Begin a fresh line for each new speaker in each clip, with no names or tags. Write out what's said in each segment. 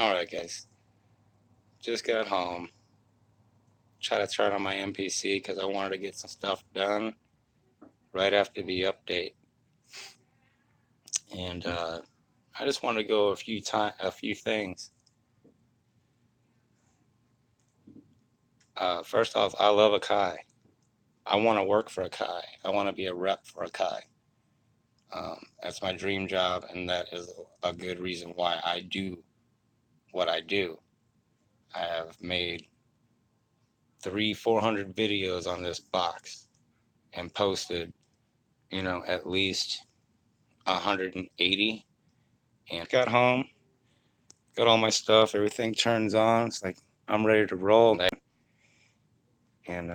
Alright guys, just got home. Try to turn on my MPC because I wanted to get some stuff done right after the update. And I just want to go a few things. First off, I love Akai. I want to work for Akai. I want to be a rep for Akai. That's my dream job, and that is a good reason why I do what I do. I have made 400 videos on this box and posted, at least 180. And got home, got all my stuff, everything turns on. It's like I'm ready to roll. And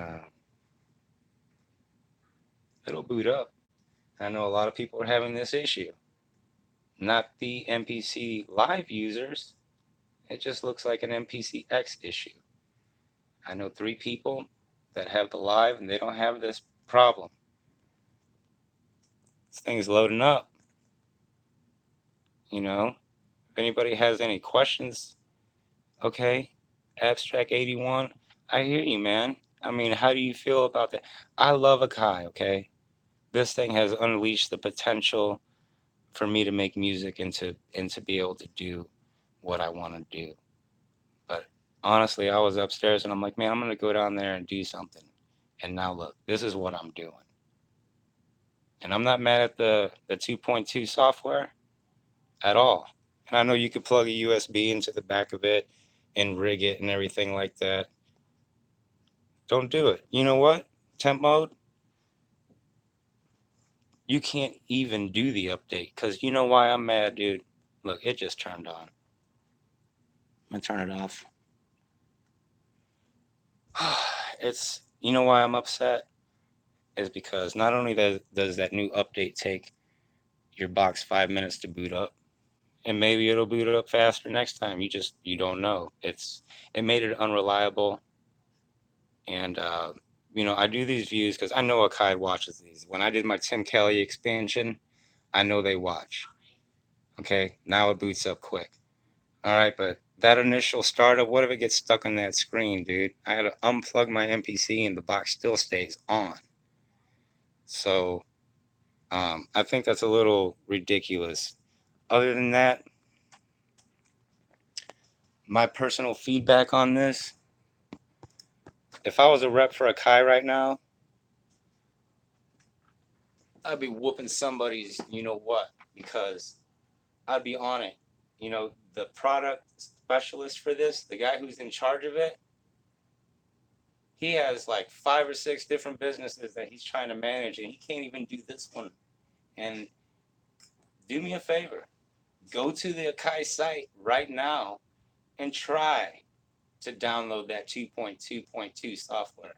it'll boot up. I know a lot of people are having this issue. Not the MPC Live users. It just looks like an MPC X issue. I know 3 people that have the Live and they don't have this problem. This thing's loading up. If anybody has any questions, okay, Abstract 81, I hear you, man. I mean, how do you feel about that? I love Akai, okay? This thing has unleashed the potential for me to make music and to be able to do what I want to do. But honestly, I was upstairs and I'm like, man, I'm going to go down there and do something. And now look, this is what I'm doing. And I'm not mad at the 2.2 software at all. And I know you could plug a USB into the back of it and rig it and everything like that. Don't do it. You know what? Temp mode, you can't even do the update because you know why I'm mad, dude? Look, it just turned on. I'm going to turn it off. You know why I'm upset? Is because not only does that new update take your box 5 minutes to boot up, and maybe it'll boot up faster next time. You don't know. It made it unreliable. And I do these views because I know Akai watches these. When I did my Tim Kelly expansion, I know they watch. Okay, now it boots up quick. All right, but that initial startup, what if it gets stuck on that screen, dude? I had to unplug my MPC and the box still stays on. So I think that's a little ridiculous. Other than that, my personal feedback on this, if I was a rep for Akai right now, I'd be whooping somebody's you-know-what, because I'd be on it. The product specialist for this, the guy who's in charge of it, he has like 5 or 6 different businesses that he's trying to manage, and he can't even do this one. And do me a favor, go to the Akai site right now and try to download that 2.2.2 software.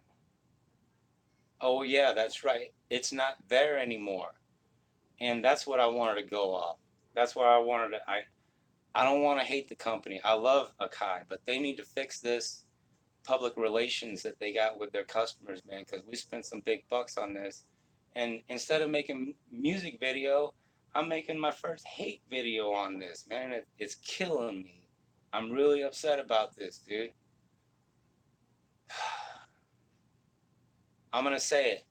Oh yeah, that's right. It's not there anymore. And that's what I wanted to go off. That's why I don't want to hate the company. I love Akai, but they need to fix this public relations that they got with their customers, man, because we spent some big bucks on this. And instead of making music video, I'm making my first hate video on this, man. It's killing me. I'm really upset about this, dude. I'm going to say it.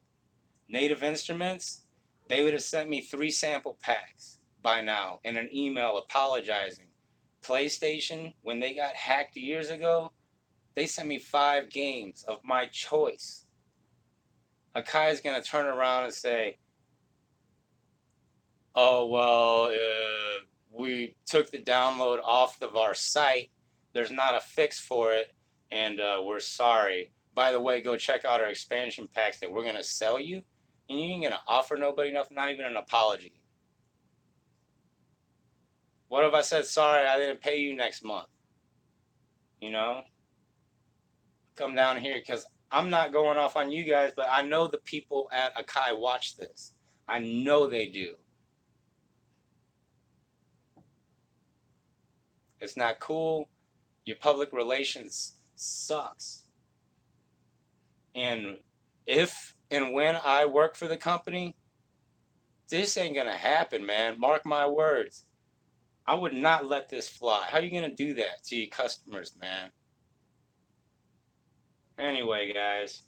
Native Instruments, they would have sent me 3 sample packs by now and an email apologizing. PlayStation, when they got hacked years ago, they sent me 5 games of my choice. Akai is going to turn around and say, oh, well, we took the download off of our site. There's not a fix for it, and we're sorry. By the way, go check out our expansion packs that we're going to sell you, and you ain't going to offer nobody nothing, not even an apology. What if I said, sorry, I didn't pay you next month? Come down here, because I'm not going off on you guys, but I know the people at Akai watch this. I know they do. It's not cool. Your public relations sucks. And if and when I work for the company, this ain't gonna happen, man. Mark my words. I would not let this fly. How are you gonna do that to your customers, man? Anyway, guys,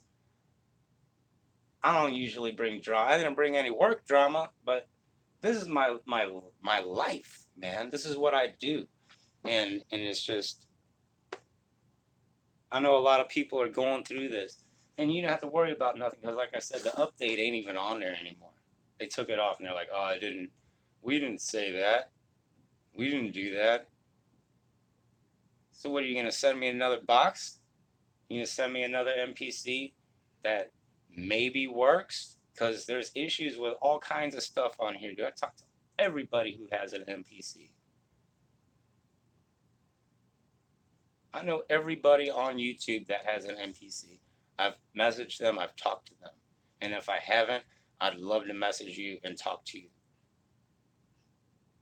I don't usually bring drama. I didn't bring any work drama, but this is my life, man. This is what I do, and it's just, I know a lot of people are going through this, and you don't have to worry about nothing because, like I said, the update ain't even on there anymore. They took it off, and they're like, "Oh, we didn't say that. We didn't do that." So what are you gonna send me another box? You gonna send me another MPC that maybe works? Because there's issues with all kinds of stuff on here. Do I talk to everybody who has an MPC? I know everybody on YouTube that has an MPC. I've messaged them, I've talked to them. And if I haven't, I'd love to message you and talk to you.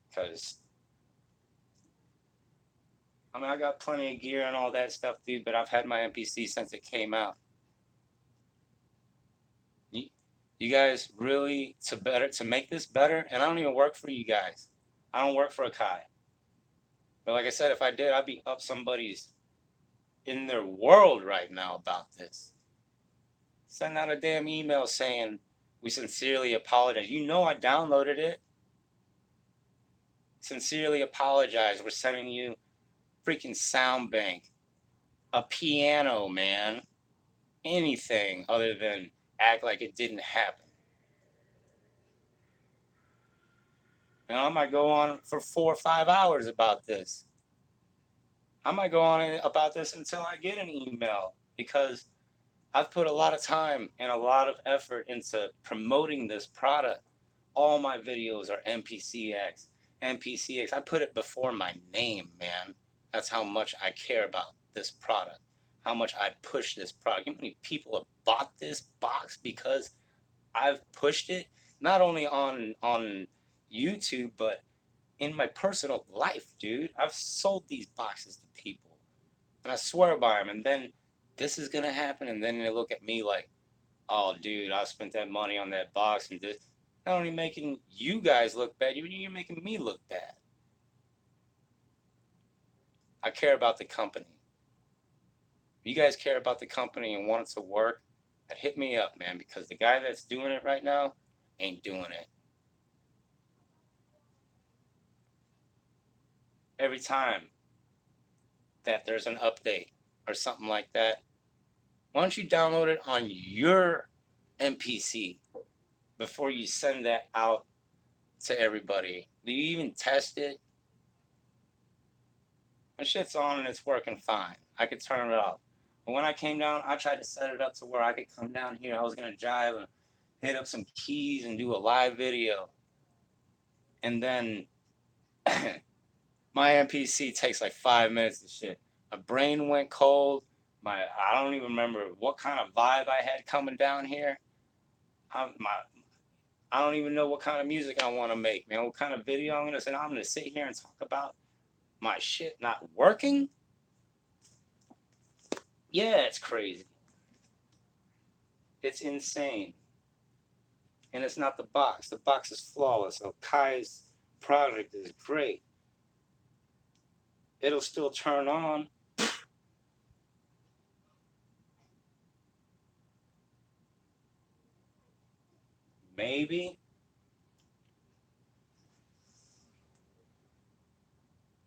Because, I mean, I got plenty of gear and all that stuff, dude, but I've had my MPC since it came out. You guys really, to make this better, and I don't even work for you guys. I don't work for Akai. But like I said, if I did, I'd be up somebody's in their world right now about this. Send out a damn email saying we sincerely apologize. You know I downloaded it. Sincerely apologize. We're sending you freaking sound bank, a piano, man. Anything other than act like it didn't happen. And I might go on for 4 or 5 hours about this. I might go on about this until I get an email because I've put a lot of time and a lot of effort into promoting this product. All my videos are MPC X, MPC X. I put it before my name, man. That's how much I care about this product, how much I push this product. You know how many people have bought this box because I've pushed it, not only on YouTube, but in my personal life, dude. I've sold these boxes to people, and I swear by them. And then this is gonna happen, and then they look at me like, "Oh, dude, I spent that money on that box, and this." Not only making you guys look bad, you're making me look bad. I care about the company. If you guys care about the company and want it to work, hit me up, man, because the guy that's doing it right now ain't doing it. Every time that there's an update or something like that, why don't you download it on your MPC before you send that out to everybody? Do you even test it? My shit's on and it's working fine. I could turn it off. But when I came down, I tried to set it up to where I could come down here. I was gonna drive and hit up some keys and do a live video. And then my MPC takes like 5 minutes to shit. My brain went cold. I don't even remember what kind of vibe I had coming down here. I don't even know what kind of music I want to make, man. What kind of video I'm gonna say? I'm gonna sit here and talk about my shit not working. Yeah, it's crazy. It's insane. And it's not the box. The box is flawless. Akai's product is great. It'll still turn on. Maybe.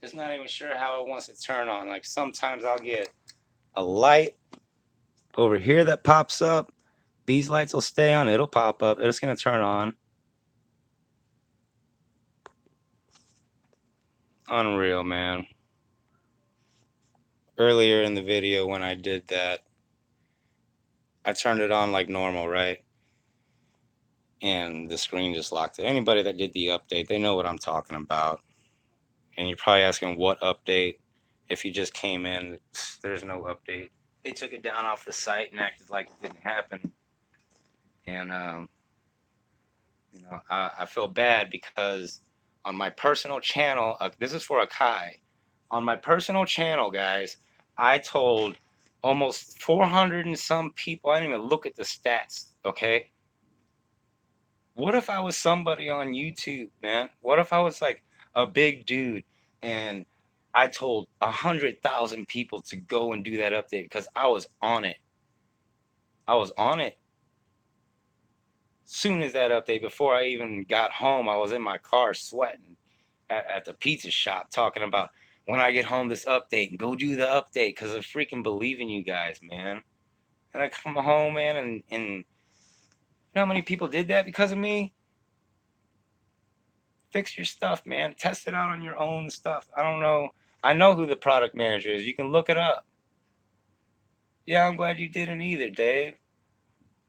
It's not even sure how it wants to turn on. Like sometimes I'll get a light over here that pops up. These lights will stay on. It'll pop up. It's going to turn on. Unreal, man. Earlier in the video when I did that, I turned it on like normal, right? And the screen just locked it. Anybody that did the update, they know what I'm talking about. And you're probably asking what update. If you just came in, there's no update. They took it down off the site and acted like it didn't happen. And I feel bad because on my personal channel, this is for Akai. On my personal channel, guys, I told almost 400 and some people. I didn't even look at the stats. Okay. What if I was somebody on YouTube, man? What if I was like a big dude And I told 100,000 people to go and do that update because I was on it. I was on it. Soon as that update, before I even got home, I was in my car sweating at the pizza shop talking about when I get home this update and go do the update because I freaking believe in you guys, man. And I come home, man, and you know how many people did that because of me? Fix your stuff, man. Test it out on your own stuff. I don't know. I know who the product manager is. You can look it up. Yeah, I'm glad you didn't either, Dave.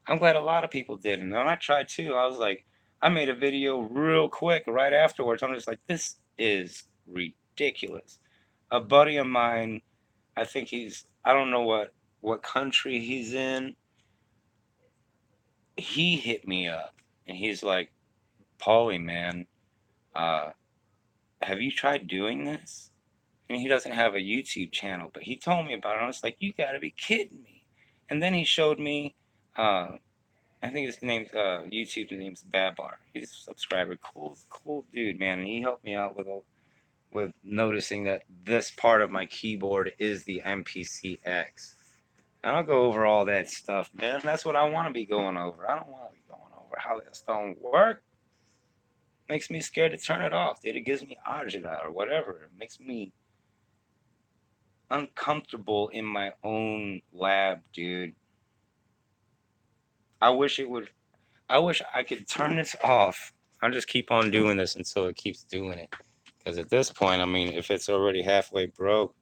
I'm glad a lot of people didn't. And I tried too. I was like, I made a video real quick right afterwards. I'm just like, this is ridiculous. A buddy of mine, I think I don't know what country he's in. He hit me up and he's like, Paulie, man, uh, have you tried doing this? And he doesn't have a YouTube channel, but he told me about it. I was like, you gotta be kidding me. And then he showed me, uh, I think his name's YouTube name's Babar. He's a subscriber. Cool dude, man. And he helped me out with noticing that this part of my keyboard is the MPC X. And I'll go over all that stuff, man. That's what I want to be going over. I don't want to be going over how this don't work. Makes me scared to turn it off. Dude. It gives me agita or whatever. It makes me uncomfortable in my own lab, dude. I wish it would. I wish I could turn this off. I'll just keep on doing this until it keeps doing it. Because at this point, I mean, if it's already halfway broke,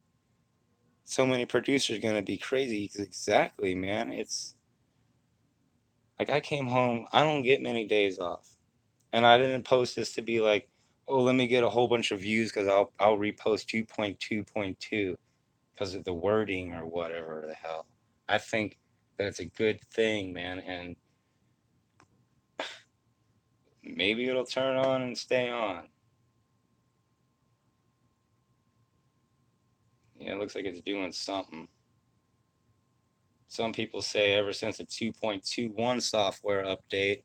so many producers are gonna be crazy. Exactly, man. It's like I came home. I don't get many days off, and I didn't post this to be like, oh, let me get a whole bunch of views because I'll repost 2.2.2 because of the wording or whatever the hell. I think that it's a good thing, man, and maybe it'll turn on and stay on. Yeah, it looks like it's doing something. Some people say ever since the 2.21 software update,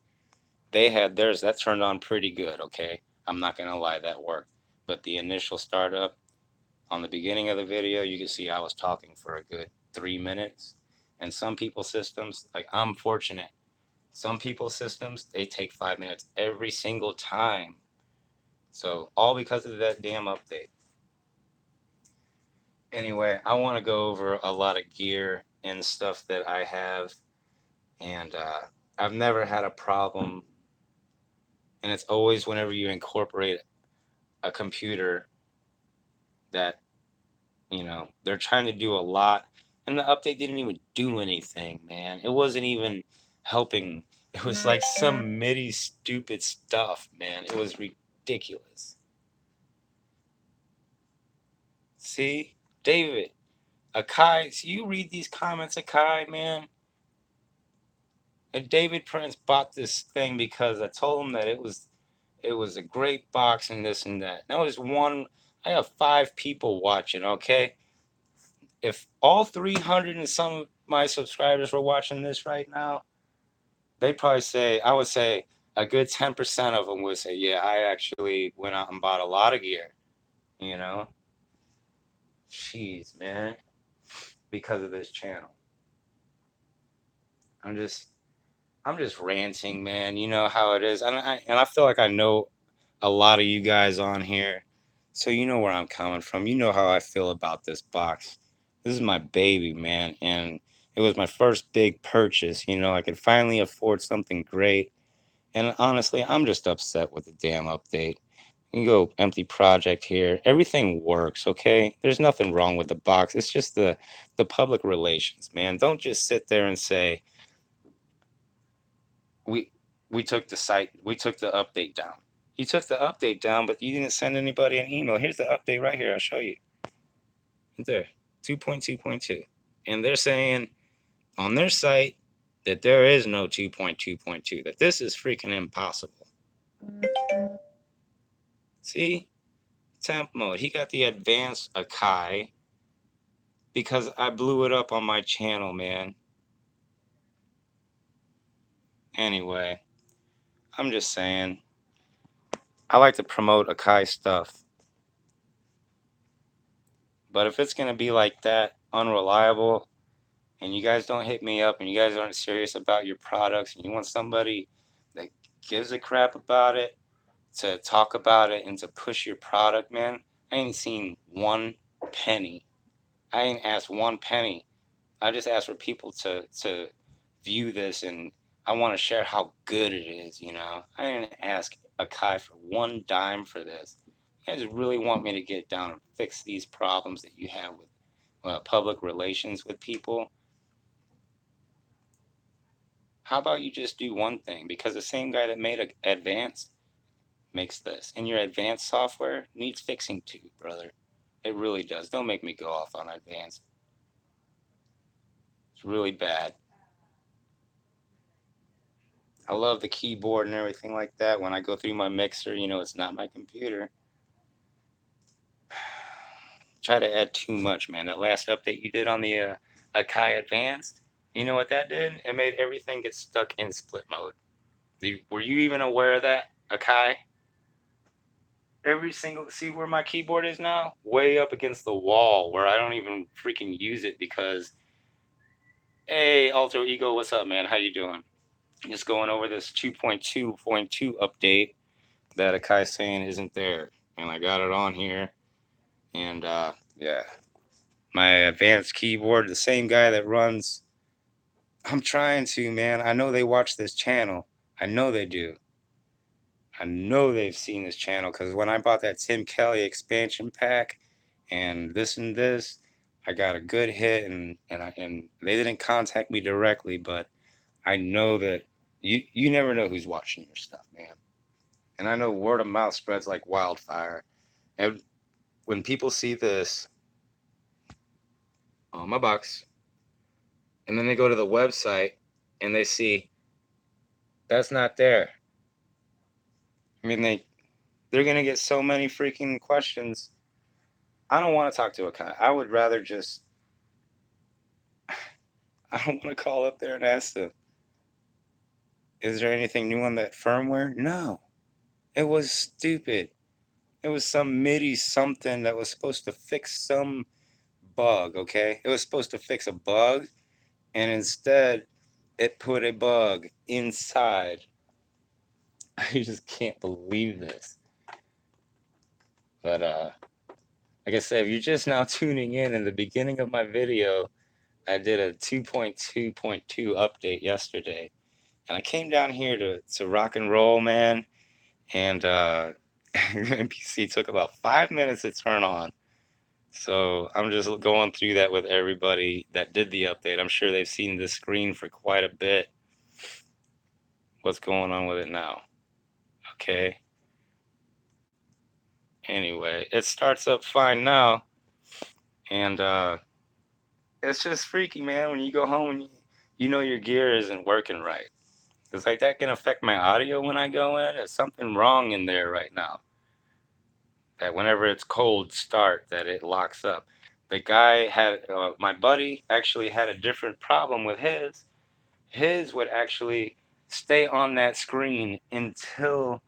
they had theirs that turned on pretty good, okay? I'm not gonna lie, that worked. But the initial startup on the beginning of the video, you can see I was talking for a good 3 minutes. And some people's systems, like I'm fortunate, some people's systems, they take 5 minutes every single time. So all because of that damn update. Anyway, I want to go over a lot of gear and stuff that I have, and I've never had a problem. And it's always whenever you incorporate a computer that they're trying to do a lot, and the update didn't even do anything, man. It wasn't even helping. It was like some MIDI stupid stuff, man. It was ridiculous. See, David, Akai, so you read these comments, Akai, man. And David Prince bought this thing because I told him that it was a great box and this and that. Now there's one. I have 5 people watching. Okay, if all 300 and some of my subscribers were watching this right now, they'd probably say, I would say a good 10% of them would say, yeah, I actually went out and bought a lot of gear. You know, jeez, man, because of this channel. I'm just I'm just ranting, man. You know how it is, and I feel like I know a lot of you guys on here, so you know where I'm coming from. You know how I feel about this box. This is my baby, man, and it was my first big purchase. You know, I could finally afford something great, and honestly, I'm just upset with the damn update. You can go empty project here. Everything works, okay? There's nothing wrong with the box. It's just the public relations, man. Don't just sit there and say we we took we took the update down. You took the update down, but you didn't send anybody an email. Here's the update right here. I'll show you. Right there, 2.2.2. And they're saying on their site that there is no 2.2.2, that this is freaking impossible. See? Temp mode. He got the advanced Akai because I blew it up on my channel, man. Anyway, I'm just saying, I like to promote Akai stuff. But if it's gonna be like that, unreliable, and you guys don't hit me up and you guys aren't serious about your products and you want somebody that gives a crap about it to talk about it and to push your product, man, I ain't seen one penny. I ain't asked one penny. I just asked for people to view this, and I want to share how good it is, you know. I didn't ask Akai for one dime for this. You guys really want me to get down and fix these problems that you have with public relations with people? How about you just do one thing? Because the same guy that made Advanced makes this, and your Advanced software needs fixing too, brother. It really does. Don't make me go off on Advanced. It's really bad. I love the keyboard and everything like that. When I go through my mixer, you know, it's not my computer. Try to add too much, man. That last update you did on the Akai Advanced, you know what that did? It made everything get stuck in split mode. Were you even aware of that, Akai? Every single, see where my keyboard is now? Way up against the wall where I don't even freaking use it because, hey, Alter Ego, what's up, man? How you doing? Just going over this 2.2.2 update that Akai's saying isn't there. And I got it on here. And yeah, my advanced keyboard, the same guy that runs. I'm trying to, man. I know they watch this channel. I know they do. I know they've seen this channel because when I bought that Tim Kelly expansion pack and this, I got a good hit, and they didn't contact me directly, but I know that you never know who's watching your stuff, man. And I know word of mouth spreads like wildfire. And when people see this on my box, and then they go to the website and they see that's not there. I mean, they're gonna get so many freaking questions. I don't want to talk to a guy. I would rather just. I don't want to call up there and ask them, is there anything new on that firmware? No. It was stupid. It was some MIDI something that was supposed to fix some bug, okay? It was supposed to fix a bug, and instead it put a bug inside. I just can't believe this. But like I said, if you're just now tuning in the beginning of my video, I did a 2.2.2 update yesterday. And I came down here to rock and roll, man. And MPC took about 5 minutes to turn on. So I'm just going through that with everybody that did the update. I'm sure they've seen this screen for quite a bit. What's going on with it now? Okay. Anyway, it starts up fine now. And it's just freaky, man, when you go home and you know your gear isn't working right. It's like that can affect my audio when I go in. There's something wrong in there right now. That whenever it's cold start, that it locks up. The guy had, my buddy actually had a different problem with his. His would actually stay on that screen until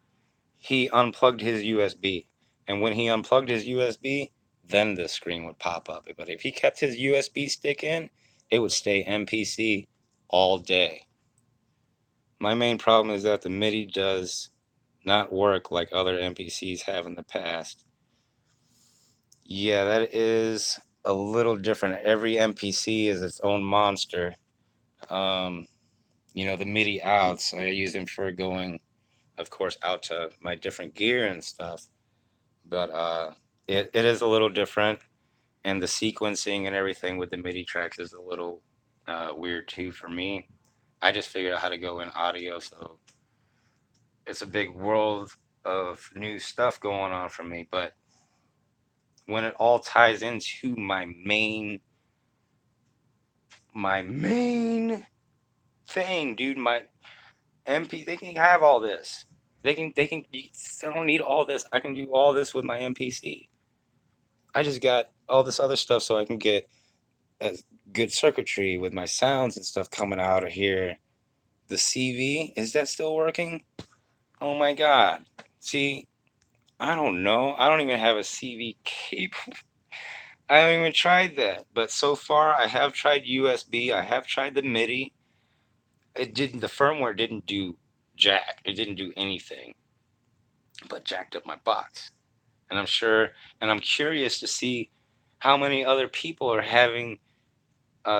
he unplugged his USB. And when he unplugged his USB, then the screen would pop up. But if he kept his USB stick in, it would stay MPC all day. My main problem is that the MIDI does not work like other MPCs have in the past. Yeah, that is a little different. Every MPC is its own monster. You know, the MIDI outs, I use them for going, of course, out to my different gear and stuff. But it is a little different. And the sequencing and everything with the MIDI tracks is a little weird too for me. I just figured out how to go in audio, so it's a big world of new stuff going on for me. But when it all ties into my main thing, dude, my MP, they can have all this. I don't need all this. I can do all this with my MPC. I just got all this other stuff so I can get a good circuitry with my sounds and stuff coming out of here. The CV, is that still working? Oh my God. See, I don't know. I don't even have a CV cable. I haven't even tried that, but so far I have tried USB. I have tried the MIDI. It didn't. The firmware didn't do jack. It didn't do anything, but jacked up my box. And I'm sure, and I'm curious to see how many other people are having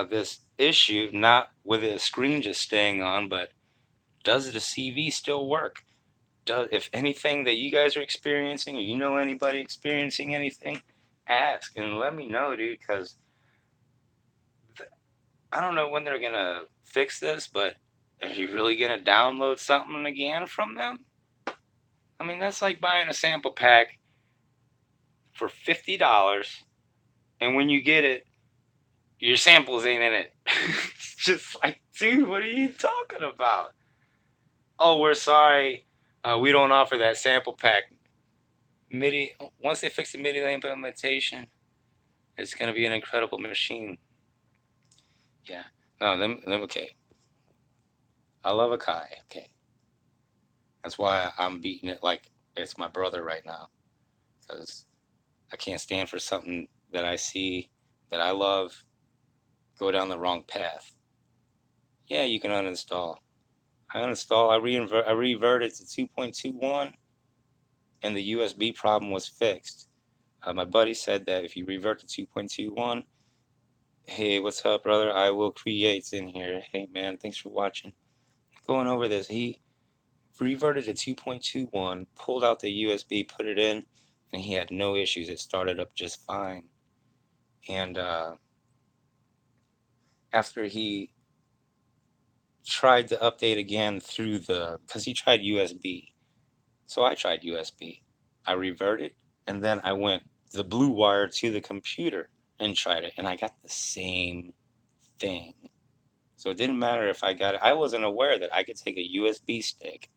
this issue. Not with the screen just staying on, but does the CV still work? If anything that you guys are experiencing, or you know anybody experiencing anything, ask and let me know, dude. Because I don't know when they're gonna fix this, but are you really gonna download something again from them? I mean, that's like buying a sample pack for $50, and when you get it, your samples ain't in it. It's just like, dude, what are you talking about? Oh, we're sorry, we don't offer that sample pack. MIDI. Once they fix the MIDI implementation, it's gonna be an incredible machine. Yeah. No, okay. I love Akai. Okay. That's why I'm beating it like it's my brother right now. Because I can't stand for something that I see that I love go down the wrong path. Yeah, you can uninstall. I reverted to 2.21, and the USB problem was fixed. My buddy said that if you revert to 2.21, hey, what's up, brother? I will create in here. Hey, man, thanks for watching. Going over this, he reverted to 2.21, pulled out the USB, put it in, and he had no issues. It started up just fine. And after he tried to update again because he tried USB. So I tried USB. I reverted, and then I went the blue wire to the computer and tried it, and I got the same thing. So it didn't matter if I got it. I wasn't aware that I could take a USB stick,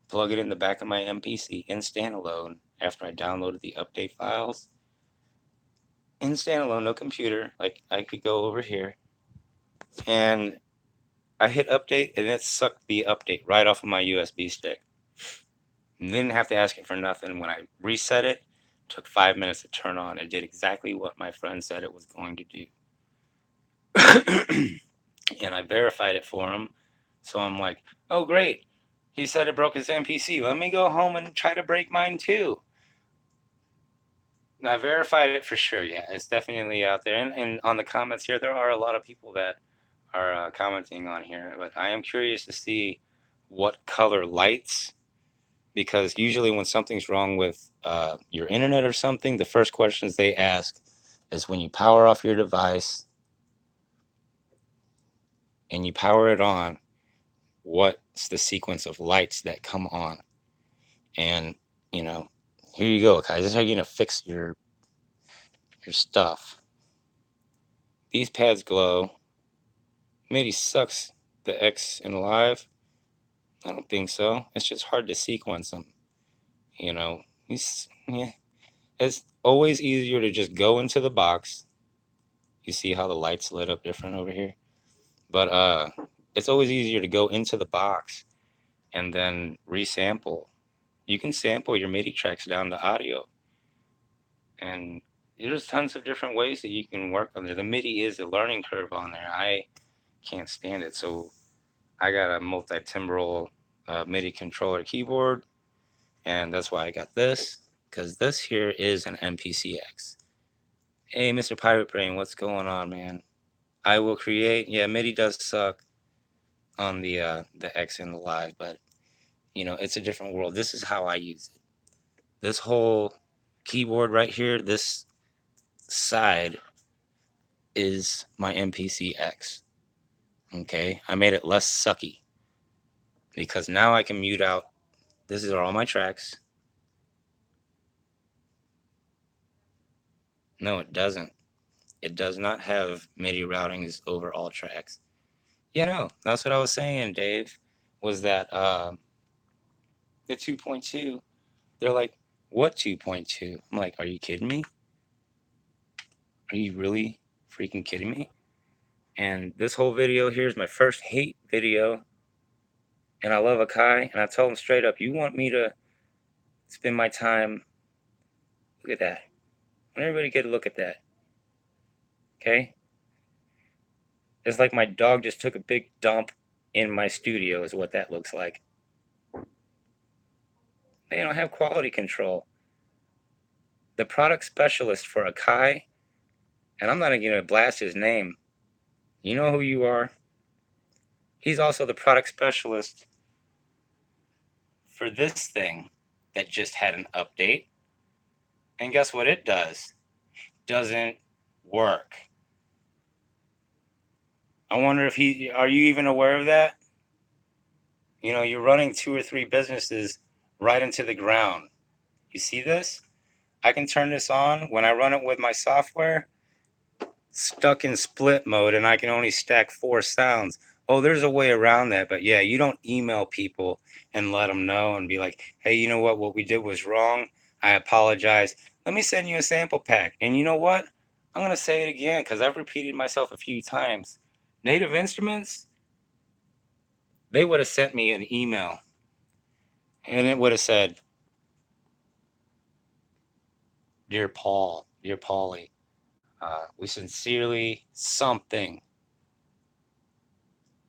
plug it in the back of my MPC in Standalone after I downloaded the update files. In Standalone, no computer. Like, I could go over here, and I hit update, and it sucked the update right off of my USB stick. And didn't have to ask it for nothing. When I reset it, took 5 minutes to turn on. It did exactly what my friend said it was going to do. And I verified it for him. So I'm like, oh, great. He said it broke his MPC. Let me go home and try to break mine too. And I verified it for sure. Yeah, it's definitely out there. And on the comments here, there are a lot of people that are commenting on here. But I am curious to see what color lights, because usually when something's wrong with your internet or something, the first questions they ask is when you power off your device and you power it on, what's the sequence of lights that come on? And, you know, here you go, guys. This is how you're going to fix your stuff. These pads glow. MIDI sucks the X in live. I don't think so. It's just hard to sequence them. You know, yeah. It's always easier to just go into the box. You see how the lights lit up different over here? But it's always easier to go into the box and then resample. You can sample your MIDI tracks down to audio. And there's tons of different ways that you can work on there. The MIDI is a learning curve on there. I can't stand it. So I got a multi-timbral MIDI controller keyboard, and that's why I got this, because this here is an MPC X. Hey, Mr. Pirate Brain, what's going on, man? I will create. Yeah, MIDI does suck on the X and the Live, but you know, it's a different world. This is how I use it. This whole keyboard right here, this side is my MPC X. Okay, I made it less sucky because now I can mute out. This is all my tracks. No, it doesn't. It does not have MIDI routings over all tracks. You know, that's what I was saying, Dave, was that the 2.2, they're like, what 2.2? I'm like, are you kidding me? Are you really freaking kidding me? And this whole video here is my first hate video. And I love Akai. And I told him straight up, you want me to spend my time. Look at that. I want everybody to get a look at that. Okay? It's like my dog just took a big dump in my studio is what that looks like. They don't have quality control. The product specialist for Akai, and I'm not even going to blast his name. You know who you are. He's also the product specialist for this thing that just had an update. And guess what it does? Doesn't work. I wonder if are you even aware of that? You know, you're running 2 or 3 businesses right into the ground. You see this? I can turn this on when I run it with my software, stuck in split mode, and I can only stack 4 sounds. Oh, there's a way around that, but yeah, you don't email people and let them know and be like, hey, you know what we did was wrong. I apologize. Let me send you a sample pack. And you know what? I'm going to say it again because I've repeated myself a few times. Native Instruments, they would have sent me an email and it would have said, Dear Paul, dear Polly, we sincerely something.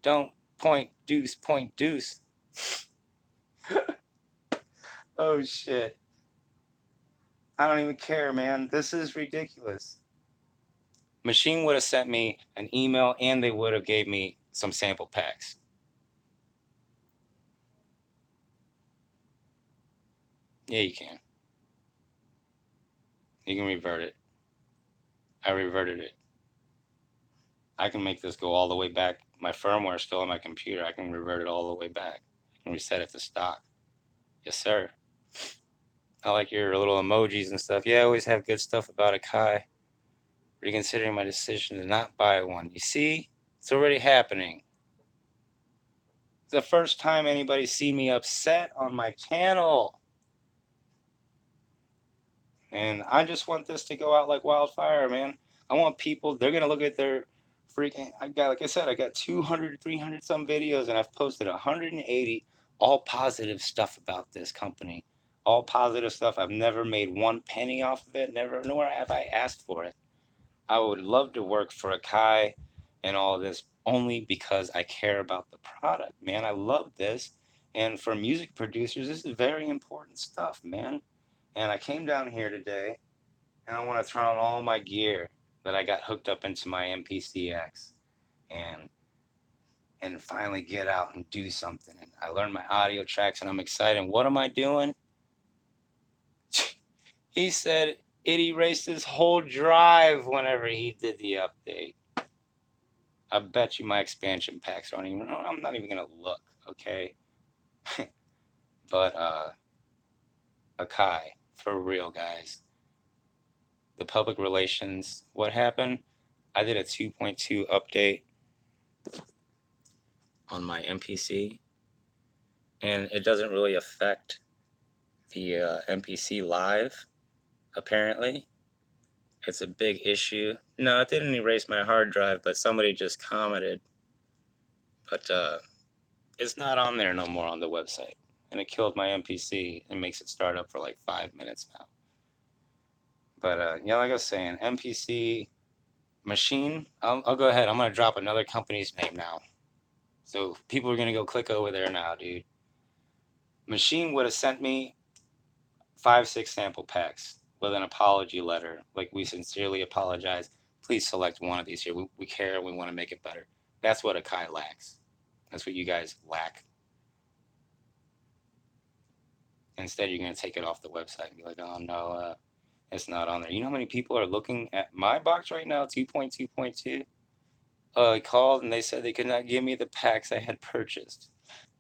Don't point deuce, point deuce. Oh shit. I don't even care, man. This is ridiculous. Machine would have sent me an email and they would have gave me some sample packs. Yeah, you can. You can revert it. I reverted it. I can make this go all the way back. My firmware is still on my computer. I can revert it all the way back. I can reset it to stock. Yes, sir. I like your little emojis and stuff. Yeah, I always have good stuff about Akai. Reconsidering my decision to not buy one. You see? It's already happening. It's the first time anybody's seen me upset on my channel. And I just want this to go out like wildfire, man. I want people, they're going to look at their freaking, like I said, I got 200, 300 some videos and I've posted 180 all positive stuff about this company. All positive stuff. I've never made 1 penny off of it. Never, nor have I asked for it. I would love to work for Akai and all of this only because I care about the product, man. I love this. And for music producers, this is very important stuff, man. And I came down here today and I want to turn on all my gear that I got hooked up into my MPC X and finally get out and do something. And I learned my audio tracks and I'm excited. What am I doing? He said it erased his whole drive whenever he did the update. I bet you my expansion packs aren't even, I'm not even going to look, okay? But, Akai, for real, guys. The public relations, what happened? I did a 2.2 update on my MPC, and it doesn't really affect the MPC Live, apparently. It's a big issue. No, it didn't erase my hard drive, but somebody just commented. But it's not on there no more on the website. And it killed my MPC and makes it start up for like 5 minutes now. But yeah, like I was saying, MPC Machine, I'll go ahead. I'm going to drop another company's name now. So people are going to go click over there now, dude. Machine would have sent me 5, 6 sample packs with an apology letter. Like, we sincerely apologize. Please select one of these here. We care. We want to make it better. That's what Akai lacks. That's what you guys lack. Instead, you're going to take it off the website and be like, oh, no, it's not on there. You know how many people are looking at my box right now, 2.2.2? I called and they said they could not give me the packs I had purchased.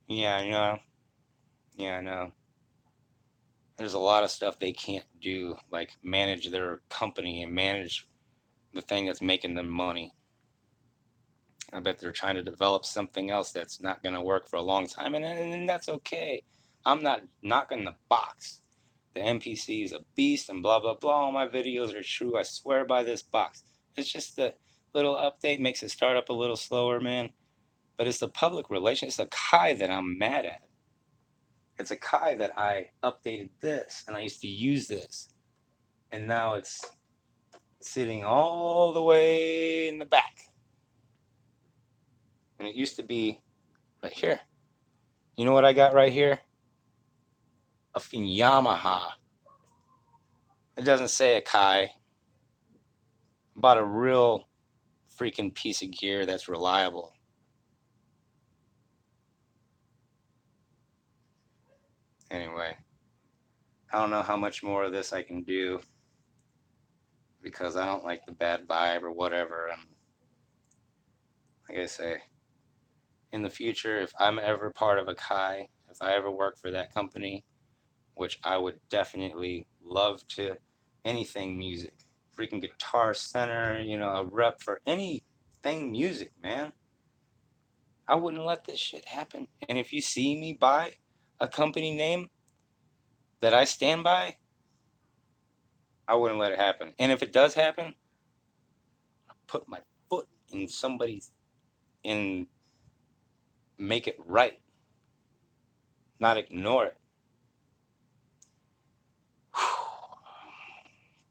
Yeah, I know. Yeah, I know. There's a lot of stuff they can't do, like manage their company and manage the thing that's making them money. I bet they're trying to develop something else that's not going to work for a long time, and that's okay. I'm not knocking the box. The MPC is a beast and blah, blah, blah. All my videos are true. I swear by this box. It's just the little update makes it start up a little slower, man. But it's the public relations. It's Akai that I'm mad at. It's Akai that I updated this, and I used to use this. And now it's sitting all the way in the back. And it used to be right here. You know what I got right here? A Yamaha. It doesn't say Akai. Bought a real freaking piece of gear that's reliable. Anyway, I don't know how much more of this I can do because I don't like the bad vibe or whatever. And like I say, in the future, if I'm ever part of Akai, if I ever work for that company, which I would definitely love to, anything music, freaking Guitar Center, you know, a rep for anything music, man. I wouldn't let this shit happen. And if you see me buy a company name that I stand by, I wouldn't let it happen. And if it does happen, I'll put my foot in somebody's, and make it right, not ignore it.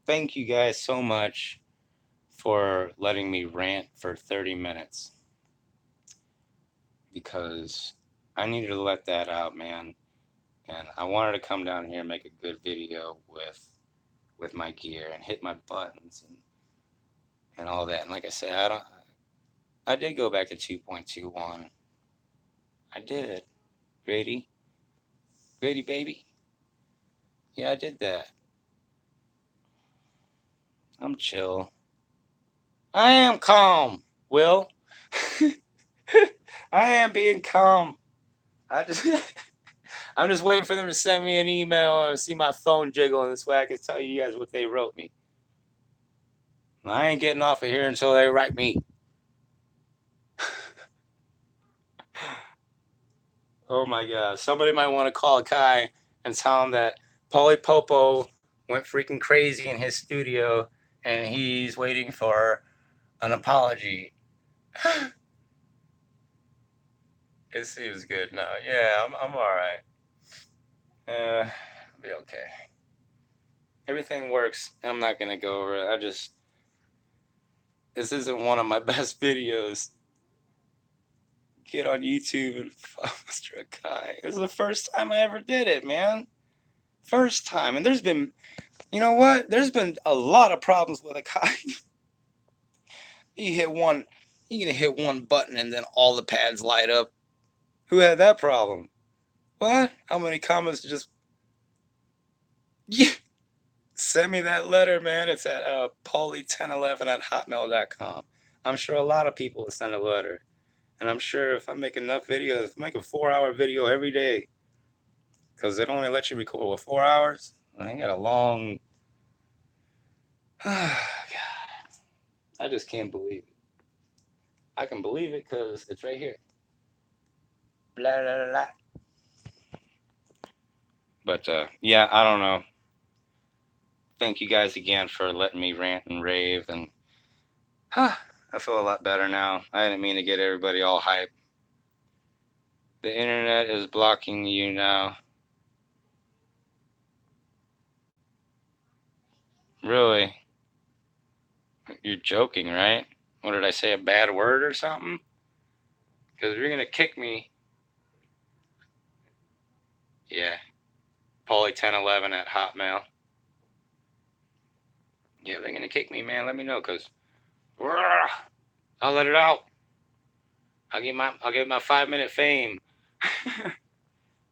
Thank you guys so much for letting me rant for 30 minutes because I needed to let that out, man. And I wanted to come down here and make a good video with my gear and hit my buttons and all that. And like I said, I did go back to 2.21. I did. Grady baby. Yeah, I did that. I'm chill. I am calm, Will. I am being calm. I'm just waiting for them to send me an email or see my phone jiggle, and this way I can tell you guys what they wrote me. I ain't getting off of here until they write me. Oh my God. Somebody might want to call Akai and tell him that Popo went freaking crazy in his studio and he's waiting for an apology. It seems good now. Yeah, I'm all right. I'll be okay. Everything works. I'm not gonna go over it. This isn't one of my best videos. Get on YouTube and follow Mr. Akai. It was the first time I ever did it, man. First time. And there's been, you know what? There's been a lot of problems with Akai. You can hit one button and then all the pads light up. Who had that problem? What? How many comments just... Yeah. Send me that letter, man. It's at Poly1011@hotmail.com. I'm sure a lot of people will send a letter. And I'm sure if I make enough videos, if I make a 4-hour video every day, because it only lets you record, what, 4 hours? I got a long... God. I just can't believe it. I can believe it because it's right here. Blah, blah, blah, blah. But, yeah, I don't know. Thank you guys again for letting me rant and rave. And I feel a lot better now. I didn't mean to get everybody all hyped. The internet is blocking you now. Really? You're joking, right? What did I say? A bad word or something? Because you're going to kick me. Yeah. Poly1011@hotmail. Yeah, they're going to kick me, man. Let me know, because I'll let it out. I'll get my 5-minute fame.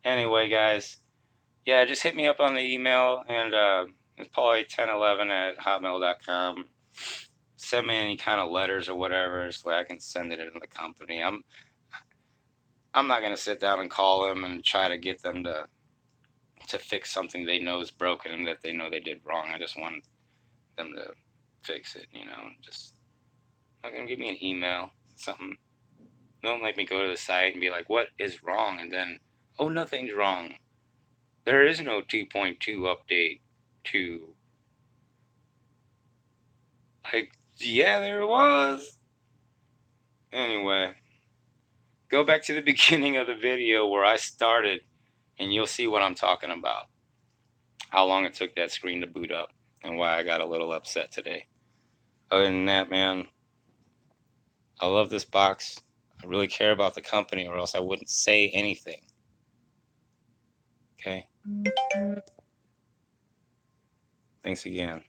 Anyway, guys. Yeah, just hit me up on the email, and it's poly1011@hotmail.com. Send me any kind of letters or whatever so I can send it into the company. I'm not going to sit down and call them and try to get them to fix something they know is broken and that they know they did wrong. I just want them to fix it, you know. Just not going to give me an email, something. Don't make me go to the site and be like, what is wrong? And then, oh, nothing's wrong. There is no 2.2 update to... Like, yeah, there was. Anyway, go back to the beginning of the video where I started, and you'll see what I'm talking about. How long it took that screen to boot up, and why I got a little upset today. Other than that, man, I love this box. I really care about the company, or else I wouldn't say anything. Okay? Thanks again.